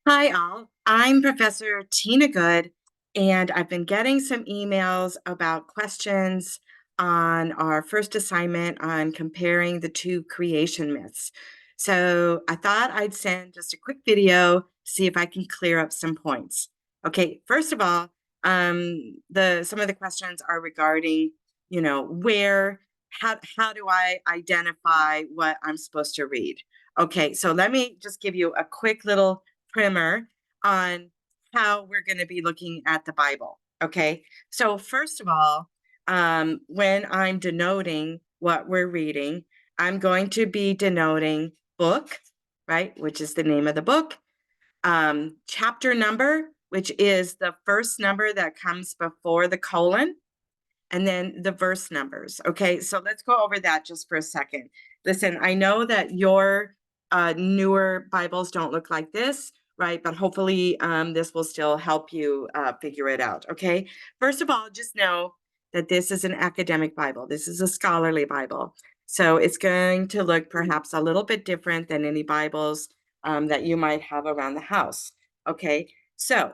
Hi, all. I'm Professor Tina Good, and I've been getting some emails about questions on our first assignment on comparing the two creation myths. So I thought I'd send just a quick video to see if I can clear up some points. Okay, first of all, some of the questions are regarding, how do I identify what I'm supposed to read? Okay, so let me just give you a quick little primer on how we're going to be looking at the Bible. Okay, so first of all, when I'm denoting what we're reading, I'm going to be denoting book, right, which is the name of the book, chapter number, which is the first number that comes before the colon, and then the verse numbers. Okay, so let's go over that just for a second. Listen, I know that your newer Bibles don't look like this, right? But hopefully this will still help you figure it out. Okay, first of all, just know that this is an academic Bible. This is a scholarly Bible. So it's going to look perhaps a little bit different than any Bibles that you might have around the house. Okay, so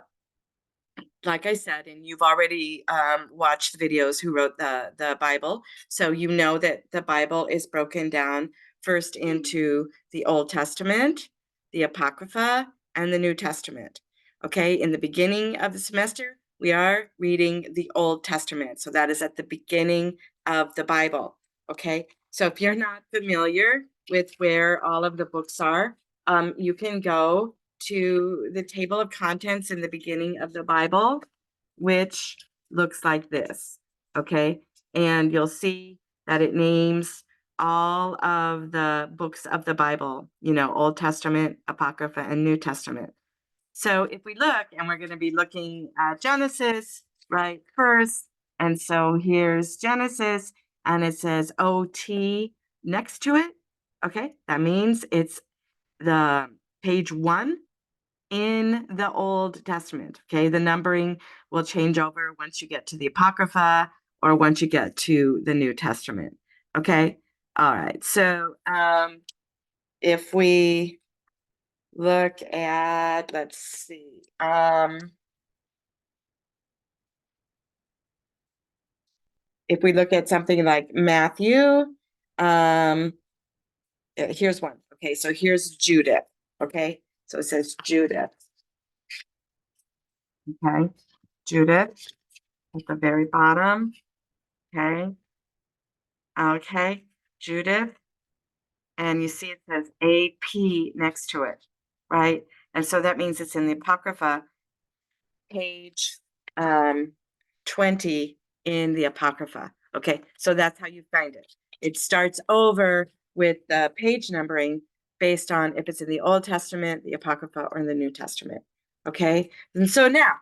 like I said, and you've already watched the videos who wrote the Bible, so you know that the Bible is broken down first into the Old Testament, the Apocrypha, and the New Testament. Okay, in the beginning of the semester, we are reading the Old Testament, so that is at the beginning of the Bible. Okay, so if you're not familiar with where all of the books are, you can go to the table of contents in the beginning of the Bible, which looks like this. Okay. And you'll see that it names all of the books of the Bible, Old Testament, Apocrypha, and New Testament. So if we look, and we're going to be looking at Genesis, right, first. And so here's Genesis, and it says OT next to it. Okay. That means it's the page 1 in the Old Testament. Okay, the numbering will change over once you get to the Apocrypha or once you get to the New Testament. Okay, all right. So if we look at, let's see, if we look at something like Matthew, here's one. Okay, so here's Judith. Okay, so it says Judith. Okay, Judith at the very bottom. Okay. Okay, Judith. And you see it says AP next to it, right? And so that means it's in the Apocrypha, page 20 in the Apocrypha. Okay, so that's how you find it. It starts over with the page numbering based on if it's in the Old Testament, the Apocrypha, or in the New Testament. Okay, and so now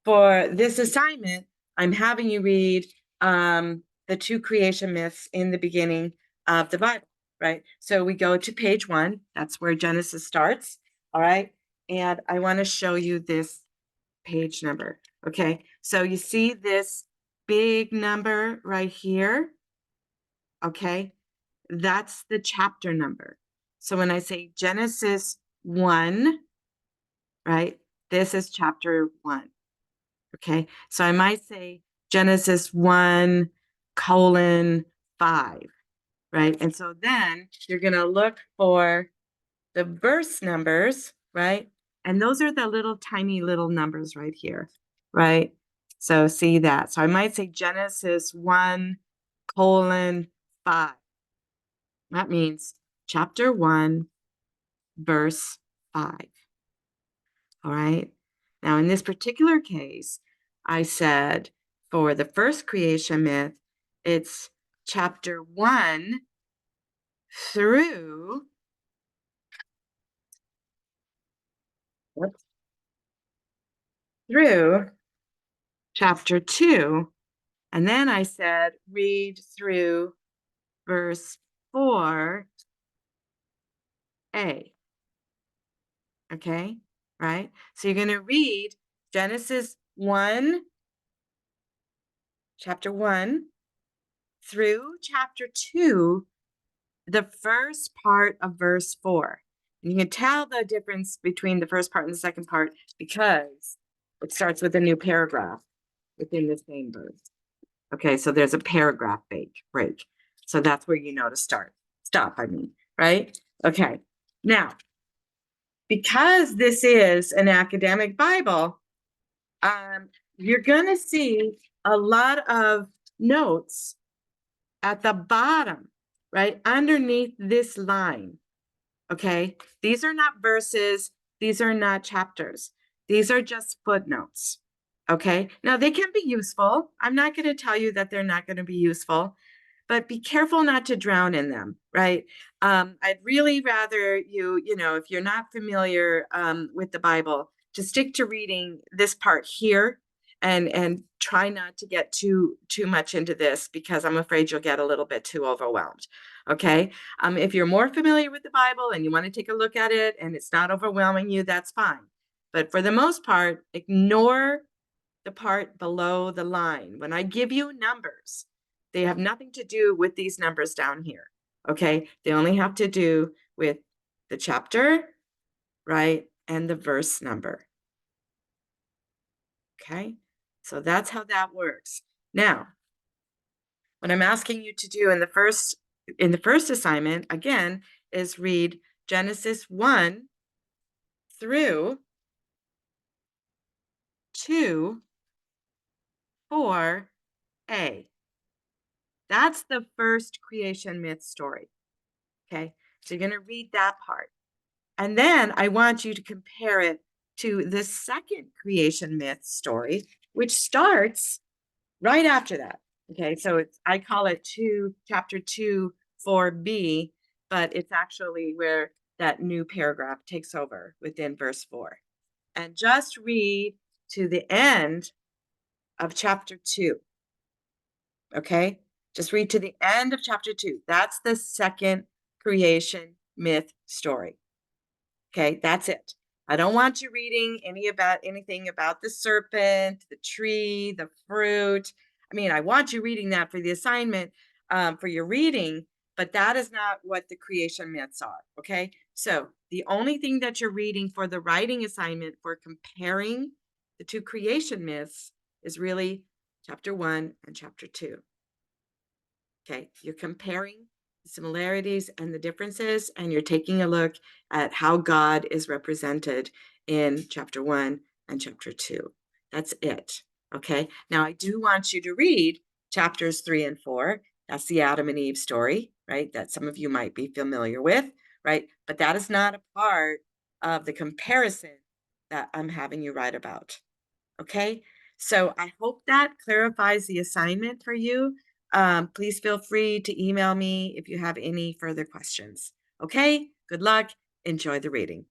for this assignment, I'm having you read the two creation myths in the beginning of the Bible, right? So we go to page 1, that's where Genesis starts, all right? And I want to show you this page number. Okay, so you see this big number right here? Okay, that's the chapter number. So when I say Genesis 1, right, this is chapter 1. Okay, so I might say Genesis 1 colon 5, right? And so then you're going to look for the verse numbers, right? And those are the little tiny little numbers right here, right? So see that. So I might say Genesis 1 colon 5. That means chapter 1, verse 5. All right. Now, in this particular case, I said for the first creation myth, it's chapter 1 through through chapter 2. And then I said, read through verse 4a. Okay, right? So you're going to read Genesis 1, chapter 1, through chapter 2, the first part of verse 4. And you can tell the difference between the first part and the second part because it starts with a new paragraph within the same verse. Okay, so there's a paragraph break. So that's where you know to stop, right? Okay, now, because this is an academic Bible, you're going to see a lot of notes at the bottom, right underneath this line. Okay, these are not verses, these are not chapters, these are just footnotes. Okay, now they can be useful. I'm not going to tell you that they're not going to be useful, but be careful not to drown in them, right? I'd really rather if you're not familiar with the Bible, to stick to reading this part here and try not to get too much into this, because I'm afraid you'll get a little bit too overwhelmed. Okay, if you're more familiar with the Bible and you want to take a look at it and it's not overwhelming you, that's fine. But for the most part, ignore the part below the line. When I give you numbers, they have nothing to do with these numbers down here. Okay, they only have to do with the chapter, right, and the verse number. Okay, so that's how that works. Now, what I'm asking you to do in the first assignment, again, is read Genesis 1 through 2, 4a. That's the first creation myth story. Okay, so you're going to read that part. And then I want you to compare it to the second creation myth story, which starts right after that. Okay, so I call it chapter 2, 4b, but it's actually where that new paragraph takes over within verse 4. And just read to the end of chapter 2. Okay, just read to the end of chapter 2. That's the second creation myth story. Okay, that's it. I don't want you reading anything about the serpent, the tree, the fruit. I mean, I want you reading that for the assignment, for your reading, but that is not what the creation myths are. Okay, so the only thing that you're reading for the writing assignment for comparing the two creation myths is really chapter 1 and chapter 2. Okay, you're comparing the similarities and the differences, and you're taking a look at how God is represented in chapter 1 and chapter 2. That's it. Okay, now I do want you to read chapters 3 and 4. That's the Adam and Eve story, right? That some of you might be familiar with, right? But that is not a part of the comparison that I'm having you write about. Okay, so I hope that clarifies the assignment for you. Please feel free to email me if you have any further questions. Okay, good luck. Enjoy the reading.